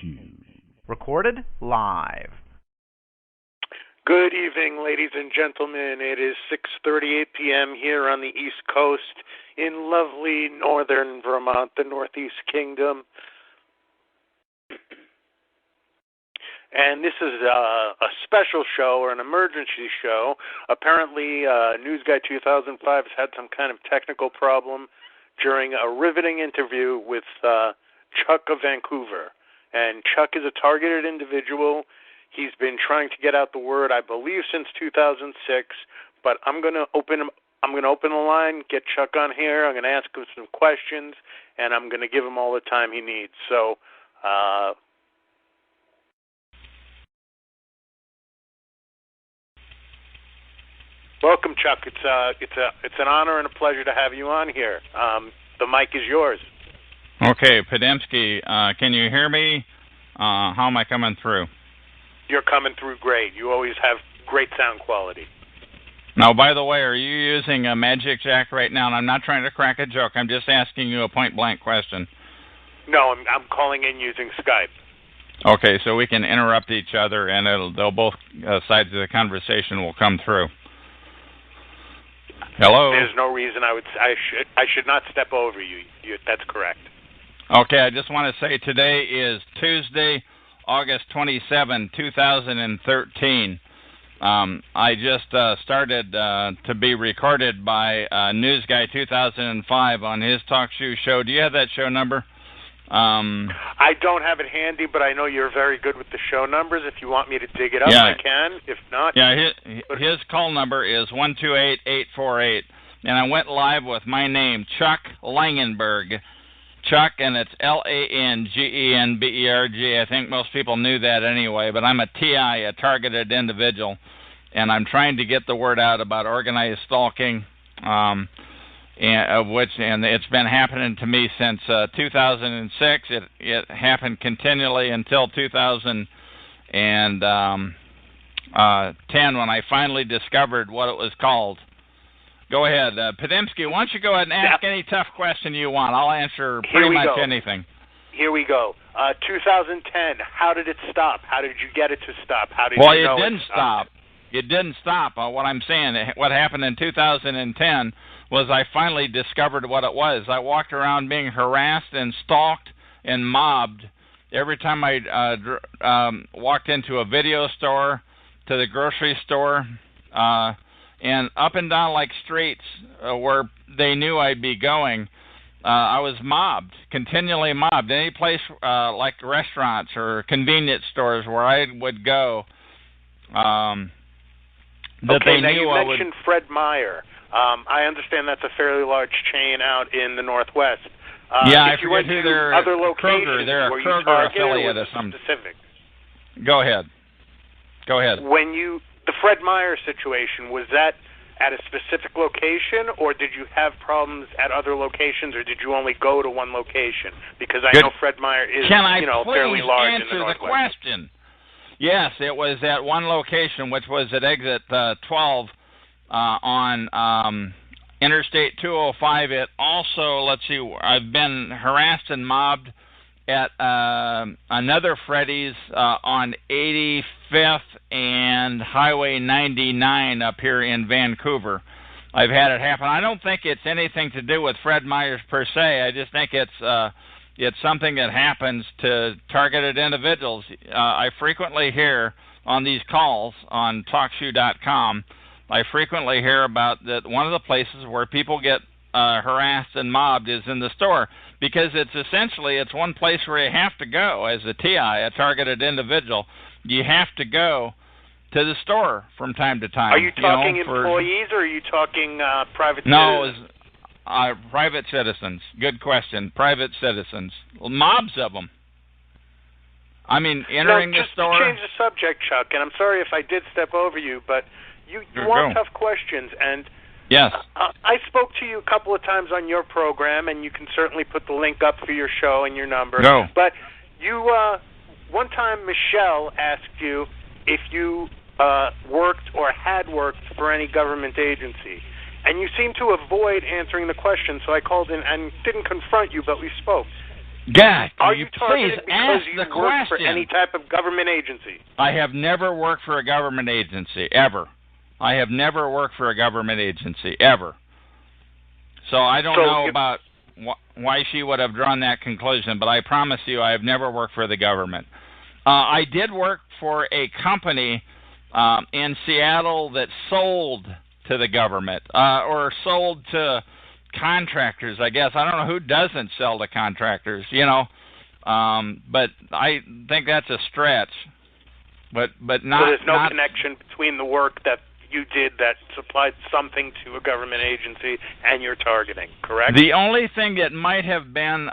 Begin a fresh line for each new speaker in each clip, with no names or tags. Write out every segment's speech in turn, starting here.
Shoe. Recorded live.
Good evening, ladies and gentlemen. It is 6:38 p.m. here on the East Coast in lovely northern Vermont, the Northeast Kingdom. And this is a special show or an emergency show. Apparently, News Guy 2005 has had some kind of technical problem during a riveting interview with Chuck of Vancouver. And Chuck is a targeted individual. He's been trying to get out the word, I believe, since 2006. But I'm going to open the line, get Chuck on here. I'm going to ask him some questions, and I'm going to give him all the time he needs. So, welcome, Chuck. It's an honor and a pleasure to have you on here. The mic is yours.
Okay, Demsky, can you hear me? How am I coming through?
You're coming through great. You always have great sound quality.
Now, by the way, are you using a Magic Jack right now? And I'm not trying to crack a joke. I'm just asking you a point-blank question.
No, I'm calling in using Skype.
Okay, so we can interrupt each other, and they'll both sides of the conversation will come through. Hello?
There's no reason I should not step over you. That's correct.
Okay, I just want to say today is Tuesday, August 27, 2013. I just started to be recorded by News Guy 2005 on his talk show. Do you have that show number?
I don't have it handy, but I know you're very good with the show numbers. If you want me to dig it up,
yeah.
I can. If not...
Yeah, his call number is 128848, and I went live with my name, Chuck Langenberg. Chuck, and it's Langenberg. I think most people knew that anyway, but I'm a TI, a targeted individual, and I'm trying to get the word out about organized stalking, and it's been happening to me since 2006. It happened continually until 2010 when I finally discovered what it was called. Go ahead. Demsky, why don't you go ahead and ask any tough question you want. I'll answer pretty much anything.
Here we go. 2010, how did it stop? How did you get it to stop? How did you know
it didn't stop. It didn't stop. What I'm saying, what happened in 2010 was I finally discovered what it was. I walked around being harassed and stalked and mobbed every time I walked into a video store, to the grocery store, and up and down like streets where they knew I'd be going. I was mobbed, continually mobbed. Any place like restaurants or convenience stores where I would go, that they knew I would...
You mentioned Fred Meyer. I understand that's a fairly large chain out in the Northwest.
I forget who they're...
Other locations,
Kroger. They're a
Kroger
affiliate or something.
Specific?
Go ahead.
The Fred Meyer situation, was that at a specific location, or did you have problems at other locations, or did you only go to one location? Because I know Fred Meyer is, fairly large in the Northwest. Can I please answer the
question? Yes, it was at one location, which was at exit 12 on Interstate 205. It also, I've been harassed and mobbed at another Freddy's on 85th and Highway 99 up here in Vancouver. I've had it happen. I don't think it's anything to do with Fred Myers per se. I just think it's something that happens to targeted individuals. I frequently hear on these calls on TalkShoe.com, I frequently hear about that one of the places where people get harassed and mobbed is in the store, because it's one place where you have to go as a TI, a targeted individual. You have to go to the store from time to time.
Are you talking employees, or are you talking private citizens?
No, private citizens. Good question. Private citizens. Mobs of them. I mean, entering the store...
Just to change the subject, Chuck, and I'm sorry if I did step over you, but you want tough questions, and...
Yes.
I spoke to you a couple of times on your program, and you can certainly put the link up for your show and your number.
No.
But you, one time Michelle asked you if you worked or had worked for any government agency, and you seemed to avoid answering the question, so I called in and didn't confront you, but we spoke.
God,
Are
you
you
please
targeted because
ask
you
the
work for
question?
any type of government agency?
I have never worked for a government agency, ever. I have never worked for a government agency, ever. So I don't know about why she would have drawn that conclusion, but I promise you I have never worked for the government. I did work for a company in Seattle that sold to the government, or sold to contractors, I guess. I don't know who doesn't sell to contractors, but I think that's a stretch. But not.
So there's no
not,
connection between the work that you did that supplied something to a government agency and your targeting, correct?
The only thing that might have been,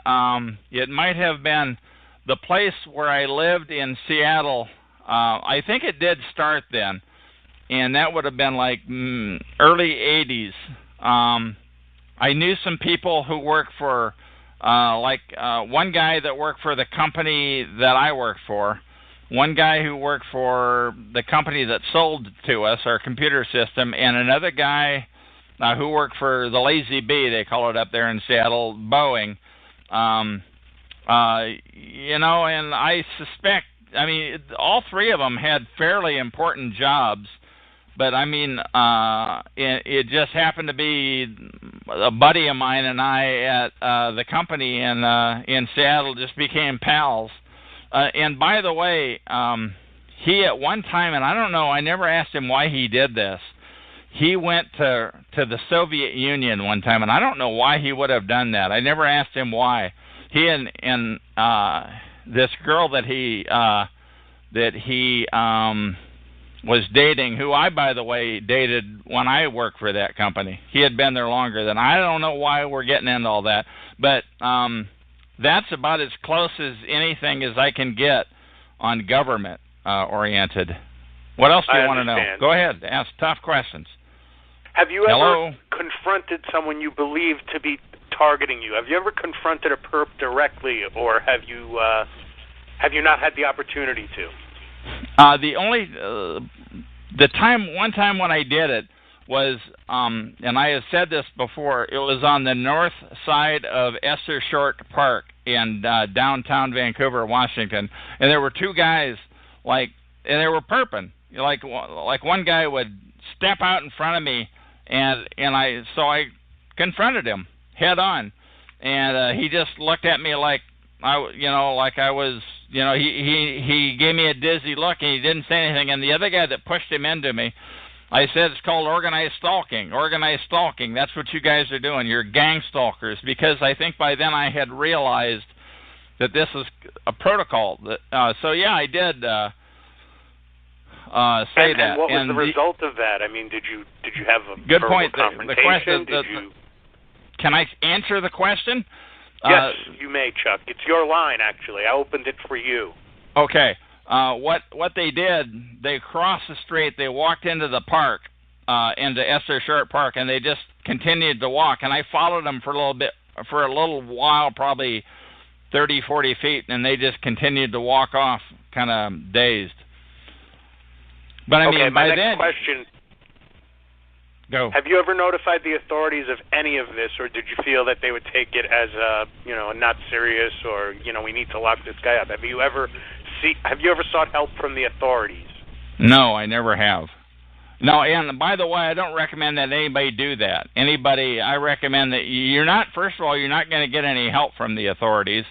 the place where I lived in Seattle. I think it did start then, and that would have been like early 80s. I knew some people who worked for, one guy that worked for the company that I worked for, one guy who worked for the company that sold to us our computer system, and another guy who worked for the Lazy Bee, they call it up there in Seattle, Boeing. And I suspect, all three of them had fairly important jobs, but it just happened to be a buddy of mine and I at the company in Seattle just became pals. And by the way, he at one time, and I don't know, I never asked him why he did this. He went to the Soviet Union one time, and I don't know why he would have done that. I never asked him why. He and this girl that he was dating, who I, by the way, dated when I worked for that company. He had been there longer than I don't know why we're getting into all that, but that's about as close as anything as I can get on government oriented. What else do you want to know? Go ahead, ask tough questions.
Have you ever confronted someone you believe to be targeting you? Have you ever confronted a perp directly, or have you not had the opportunity to? One time when I did it was, and I have said this before, it was on the north side of Esser Short Park in downtown Vancouver, Washington, and there were two guys, and they were perping. Like one guy would step out in front of me, and I confronted him head on, and he just looked at me like I was. He gave me a dizzy look, and he didn't say anything. And the other guy that pushed him into me, I said, it's called organized stalking. Organized stalking. That's what you guys are doing. You're gang stalkers. Because I think by then I had realized that this is a protocol. I did say that. And what was the result of that? Did you have a
good
verbal
point?
confrontation?
Can I answer the question?
Yes, you may, Chuck. It's your line, actually. I opened it for you.
Okay. What they did, they crossed the street, they walked into the park, into Esser Short Park, and they just continued to walk. And I followed them for a little while, probably 30, 40 feet, and they just continued to walk off, kind of dazed. But
my next question.
Go.
Have you ever notified the authorities of any of this, or did you feel that they would take it as not serious, or we need to lock this guy up? Have you ever sought help from the authorities?
No, I never have. No, and by the way, I don't recommend that anybody do that. I recommend that first of all, you're not going to get any help from the authorities.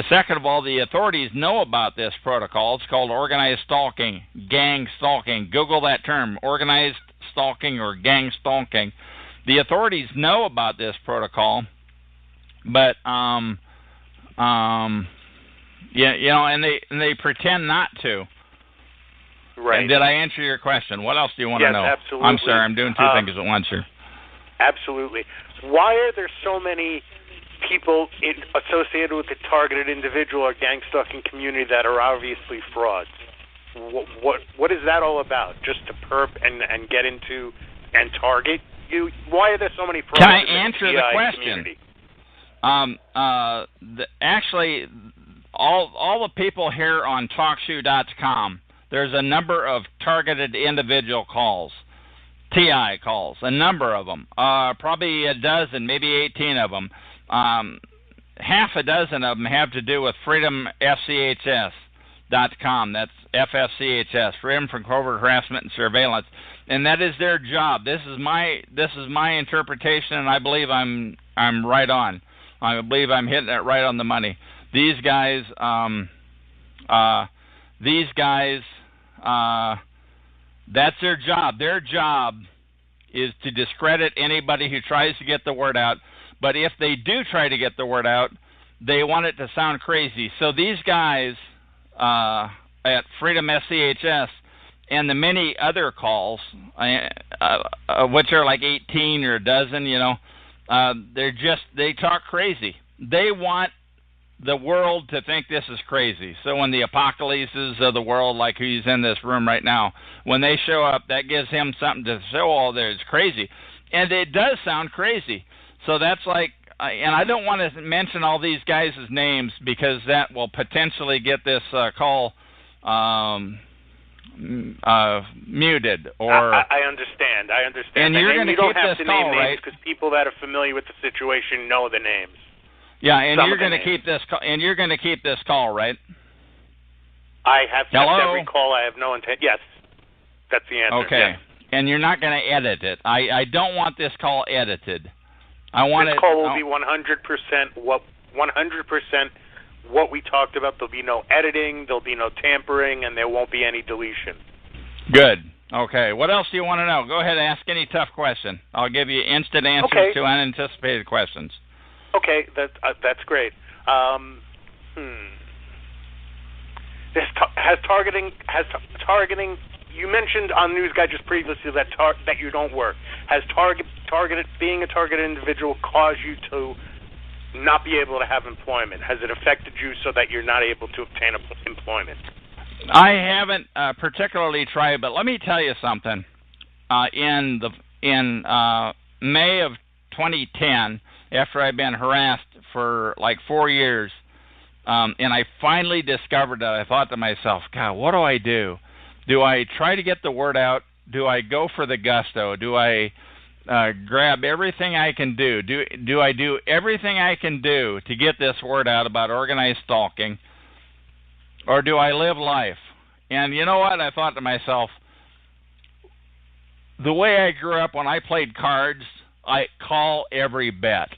Second of all, the authorities know about this protocol. It's called organized stalking, gang stalking. Google that term, organized stalking or gang stalking. The authorities know about this protocol, but and they pretend not to.
Right.
And did I answer your question? What else do you want to know?
Yes, absolutely.
I'm sorry, I'm doing two things at once here.
Absolutely. Why are there so many people associated with the targeted individual or gang stalking community that are obviously frauds? What is that all about? Just to perp and get into and target you? Why are there so many frauds?
Can I answer the question?
Community?
Actually, all the people here on TalkShoe.com, there's a number of targeted individual calls, TI calls, a number of them, probably a dozen, maybe 18 of them. half a dozen of them have to do with freedomfchs.com. That's FFCHS, Freedom from Covert Harassment and Surveillance, and that is their job. This is my interpretation, and I believe I'm right on. I believe I'm hitting it right on the money. These guys, that's their job. Their job is to discredit anybody who tries to get the word out. But if they do try to get the word out, they want it to sound crazy. So these guys at Freedom SCHS and the many other calls, which are like 18 or a dozen, they talk crazy. They want the world to think this is crazy. So when the apocalypses of the world, like who's in this room right now, when they show up, that gives him something to show all there. It's crazy. And it does sound crazy. So that's like, and I don't want to mention all these guys' names because that will potentially get this call muted. Or
I understand.
And you're going to keep this call, right?
Because people that are familiar with the situation know the names.
Yeah, and you're going to keep this call. And you're going to keep this call, right?
I have kept
Hello?
every call. I have no intent. Yes, that's the answer.
Okay,
yes.
And you're not going to edit it. I don't want this call edited. I want
this call will be 100% what we talked about. There'll be no editing. There'll be no tampering, and there won't be any deletion.
Good. Okay. What else do you want to know? Go ahead and ask any tough question. I'll give you instant answers to unanticipated questions.
Okay, that's great. Has targeting? You mentioned on News Guy just previously that you don't work. Has being a targeted individual caused you to not be able to have employment? Has it affected you so that you're not able to obtain employment?
I haven't particularly tried, but let me tell you something. In May of 2010, after I'd been harassed for like 4 years, and I finally discovered that, I thought to myself, God, what do I do? Do I try to get the word out? Do I go for the gusto? Do I grab everything I can do? Do I do everything I can do to get this word out about organized stalking? Or do I live life? And you know what? I thought to myself, the way I grew up when I played cards, I call every bet.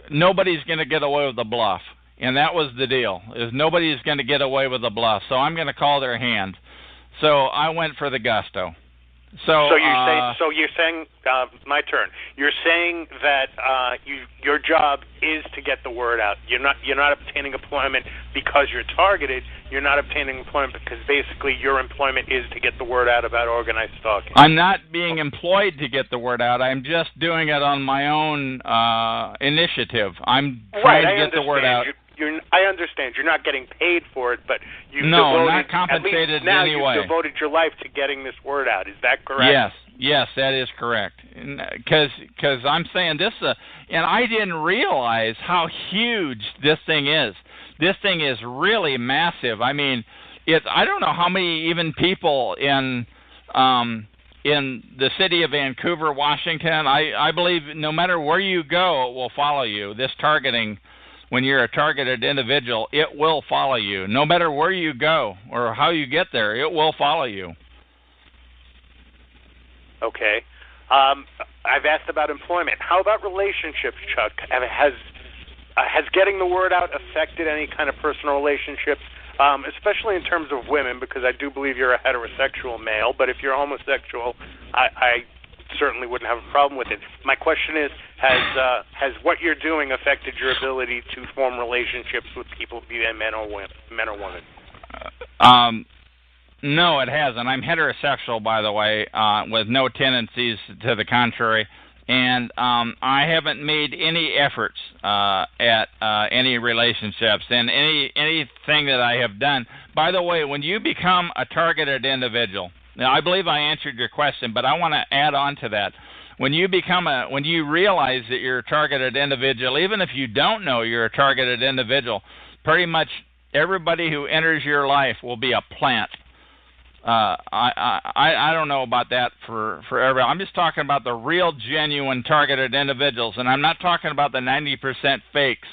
Nobody's going to get away with the bluff. And that was the deal, is nobody's going to get away with the bluff. So I'm going to call their hand. So I went for the gusto. So you're saying my turn. You're saying that your job is to get the word out. You're not obtaining employment because you're targeted. You're not obtaining employment because basically your employment is to get the word out about organized stalking. I'm not being employed to get the word out. I'm just doing it on my own initiative. I'm trying to get the word out.
I understand. You're not getting paid for it, but you've
not compensated in any way.
You've devoted your life to getting this word out. Is that correct?
Yes, that is correct. Because I'm saying this, and I didn't realize how huge this thing is. This thing is really massive. I mean, I don't know how many even people in the city of Vancouver, Washington. I believe no matter where you go, it will follow you. This targeting. When you're a targeted individual, it will follow you. No matter where you go or how you get there, it will follow you.
Okay. I've asked about employment. How about relationships, Chuck? Has getting the word out affected any kind of personal relationships, especially in terms of women, because I do believe you're a heterosexual male, but if you're homosexual, I certainly wouldn't have a problem with it. My question is, has what you're doing affected your ability to form relationships with people, be they men or women?
No, it hasn't. I'm heterosexual, by the way, with no tendencies to the contrary, and I haven't made any efforts at any relationships and anything that I have done. By the way, when you become a targeted individual, now, I believe I answered your question, but I want to add on to that. When you realize that you're a targeted individual, even if you don't know you're a targeted individual, pretty much everybody who enters your life will be a plant. I don't know about that for everybody. I'm just talking about the real, genuine targeted individuals, and I'm not talking about the 90% fakes